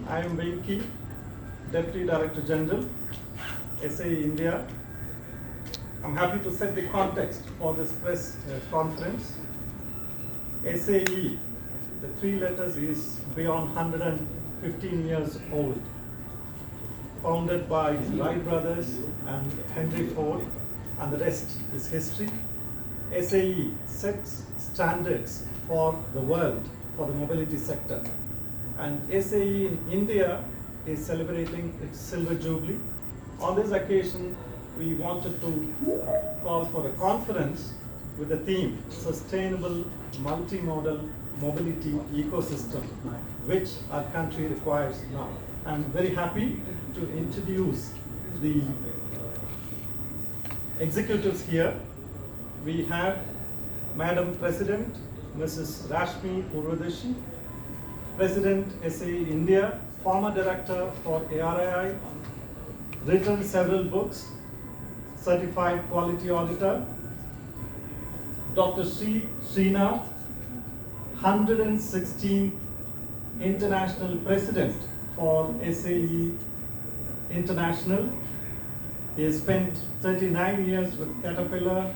I am Venki, Deputy Director General, SAE India. I'm happy to set the context for this press conference. SAE, the three letters, is beyond 115 years old. Founded by Wright brothers and Henry Ford, and the rest is history. SAE sets standards for the world, for the mobility sector. And SAE in India is celebrating its silver jubilee. On this occasion, we wanted to call for a conference with the theme Sustainable Multimodal Mobility Ecosystem, which our country requires now. I'm very happy to introduce the executives here. We have Madam President, Mrs. Rashmi Urvadeshi, President SAE India, former Director for ARII, written several books, Certified Quality Auditor, Dr. Sri Srinath, 116th International President for SAE International. He has spent 39 years with Caterpillar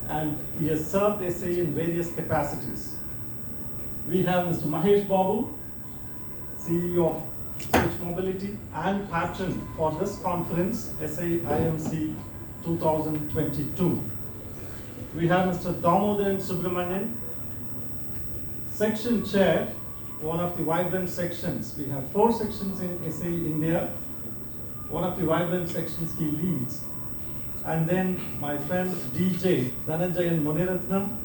and he has served SAE in various capacities. We have Mr. Mahesh Babu, CEO of Switch Mobility and patron for this conference, SAIMC 2022. We have Mr. Damodaran Subramanian, Section Chair, one of the vibrant sections. We have 4 sections in SAE India. One of the vibrant sections he leads. And then my friend DJ Dhananjayan Muniratnam,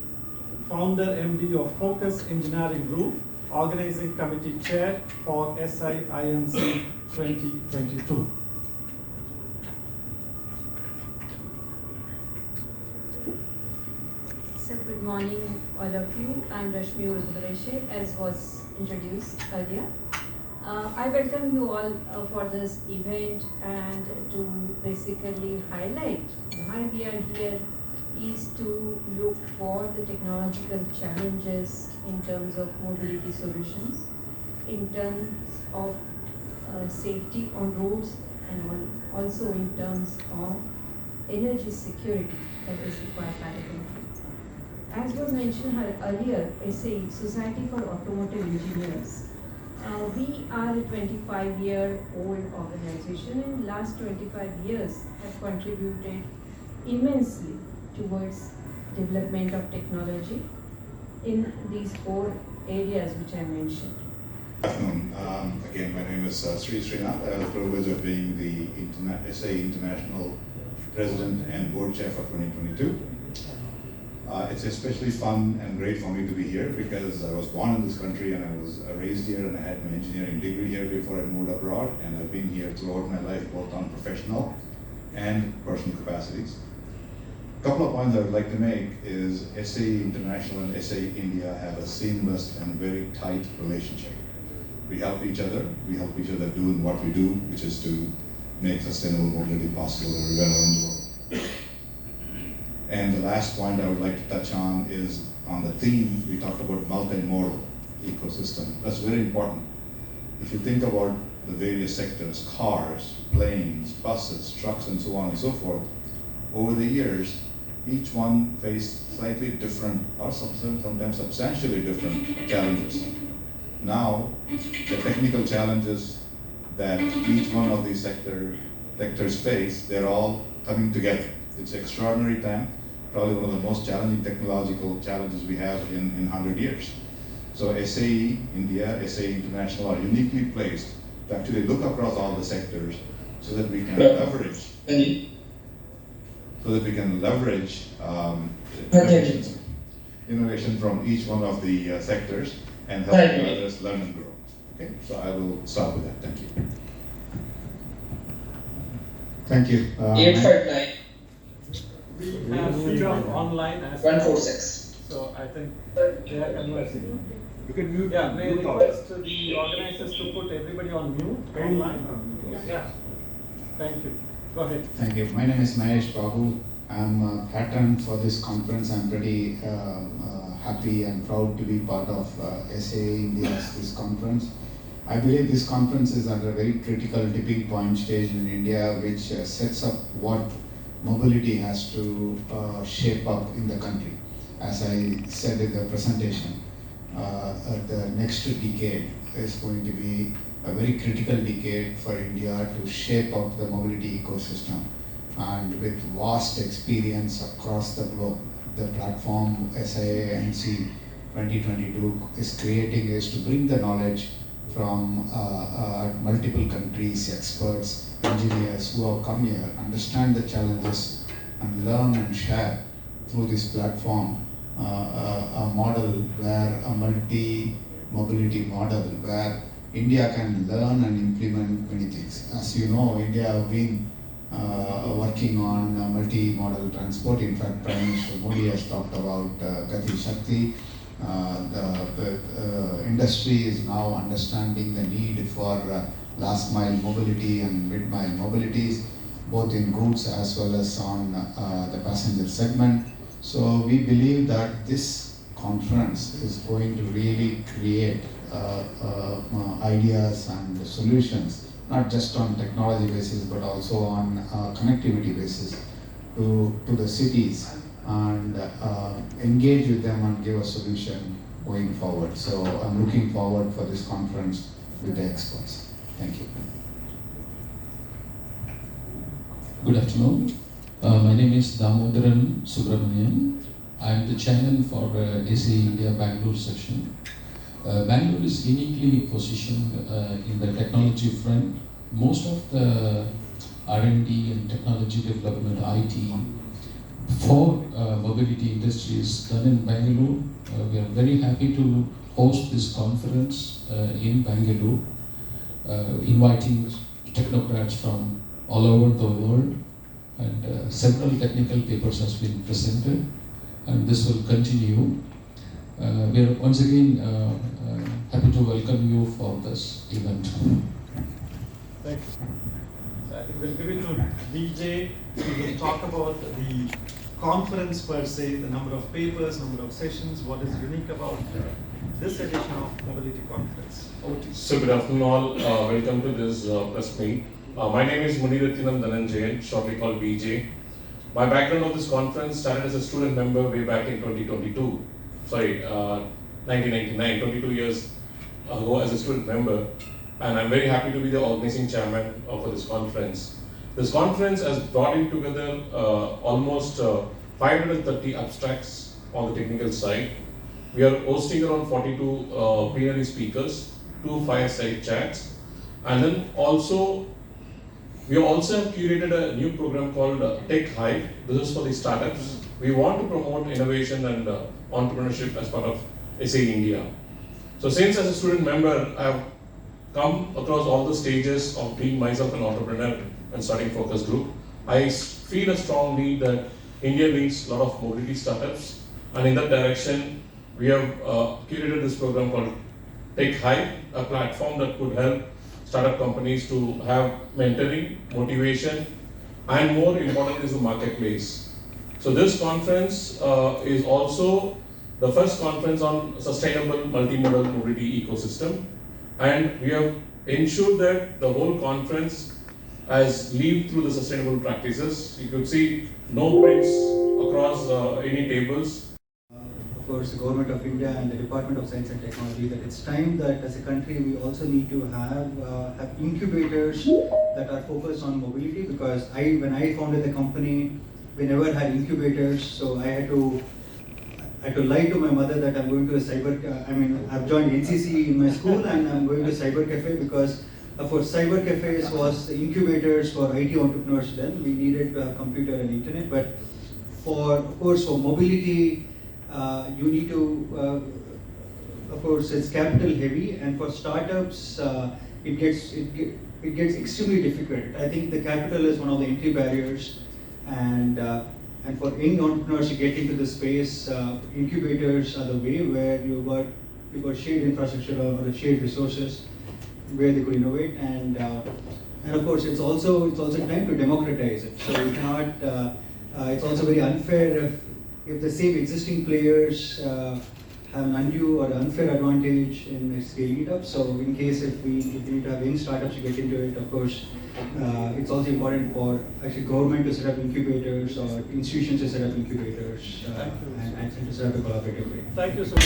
founder MD of Focus Engineering Group, Organizing Committee Chair for SAIMC 2022. So good morning all of you. I'm Rashmi Urvadeshi, as was introduced earlier. I welcome you all for this event, and to basically highlight why we are here is to look for the technological challenges in terms of mobility solutions, in terms of safety on roads, and also in terms of energy security that is required by the country. As was mentioned earlier, SAE, Society for Automotive Engineers. We are a 25-year-old organization, and last 25 years have contributed immensely towards development of technology in these 4 areas which I mentioned. Good afternoon. Again, my name is Sri Srinath. I have the privilege of being the SAE International President and Board Chair for 2022. It's especially fun and great for me to be here because I was born in this country and I was raised here and I had my engineering degree here before I moved abroad, and I've been here throughout my life both on professional and personal capacities. A couple of points I would like to make is SAE International and SAE India have a seamless and very tight relationship. We help each other doing what we do, which is to make sustainable mobility possible everywhere around the world. And the last point I would like to touch on is on the theme, we talked about multimodal ecosystem. That's very important. If you think about the various sectors, cars, planes, buses, trucks, and so on and so forth, over the years, each one faced slightly different or sometimes substantially different challenges. Now, the technical challenges that each one of these sectors face, they're all coming together. It's an extraordinary time. Probably one of the most challenging technological challenges we have in 100 years. So SAE India, SAE International are uniquely placed to actually look across all the sectors so that we can leverage innovation from each one of the sectors and help others learn and grow. Okay, so I will stop with that. Thank you. Thank you. 859. We have few online as 146. So I think they are conversing. You can mute. Yeah, may I request the organizers to put everybody on mute online? Yeah. Thank you. Go ahead. Thank you. My name is Mahesh Babu. I'm a patron for this conference. I'm pretty happy and proud to be part of SAE India's this conference. I believe this conference is at a very critical tipping point stage in India, which sets up what mobility has to shape up in the country. As I said in the presentation, the next decade is going to be a very critical decade for India to shape up the mobility ecosystem. And with vast experience across the globe, the platform SAEINDIA 2022 is creating is to bring the knowledge from multiple countries, experts, engineers who have come here, understand the challenges and learn and share through this platform a model where a multi-mobility model where India can learn and implement many things. As you know, India have been working on multi-modal transport. In fact, Prime Minister Modi has talked about Gati Shakti. The industry is now understanding the need for last mile mobility and mid mile mobilities, both in goods as well as on the passenger segment. So we believe that this conference is going to really create ideas and solutions, not just on technology basis but also on connectivity basis to the cities, and engage with them and give a solution going forward. So I'm looking forward for this conference with the experts. Thank you. Good afternoon. My name is Damodaran Subramanian. I am the chairman for SAEINDIA Bangalore section. Bangalore is uniquely positioned in the technology front. Most of the R&D and technology development, IT, for mobility industry is done in Bangalore. We are very happy to host this conference in Bangalore, inviting technocrats from all over the world, and several technical papers has been presented, and this will continue. We are once again happy to welcome you for this event. Thank you. So I think we'll give it to DJ. We will talk about the conference per se, the number of papers, number of sessions, what is unique about this edition of Mobility Conference. Over to you. So good afternoon all, welcome to this press meet. My name is Munirathinam Dhananjayan, shortly called BJ. My background of this conference started as a student member way back in 1999, 22 years ago as a student member, and I'm very happy to be the organizing chairman for this conference. This conference has brought in together almost 530 abstracts on the technical side. We are hosting around 42 plenary speakers, 2 fireside chats, and then also we also have curated a new program called Tech Hive. This is for the startups. We want to promote innovation and entrepreneurship as part of SAEINDIA. So since as a student member, I have come across all the stages of being myself an entrepreneur and starting focus group, I feel a strong need that India needs a lot of mobility startups, and in that direction, we have curated this program called Tech Hive, a platform that could help startup companies to have mentoring, motivation, and more important is the marketplace. So this conference is also the first conference on sustainable multimodal mobility ecosystem, and we have ensured that the whole conference has lived through the sustainable practices. You could see no prints across any tables. Of course, the Government of India and the Department of Science and Technology, that it's time that as a country we also need to have incubators that are focused on mobility, because when I founded the company, we never had incubators, so I had to lie to my mother that I'm going to a I've joined NCC in my school and I'm going to cyber cafe, because for cyber cafes was the incubators for IT entrepreneurs. Then we needed to have computer and internet, but for mobility, you need to, of course, it's capital heavy, and for startups, it gets extremely difficult. I think the capital is one of the entry barriers, and for young entrepreneurs to get into the space, incubators are the way where you got shared infrastructure or shared resources where they could innovate, and of course it's also time to democratize it. So you cannot. It's also very unfair if the same existing players have an undue or unfair advantage in scaling it up. So in case if we need to have young startups to get into it, of course, it's also important for actually government to set up incubators or institutions to set up incubators and to set up a collaborative way. Thank you so much.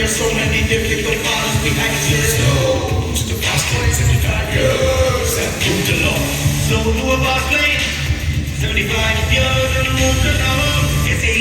So many difficult problems we had to solve. The past 75 years that moved along. So who of us played 75 years and moved along? It's a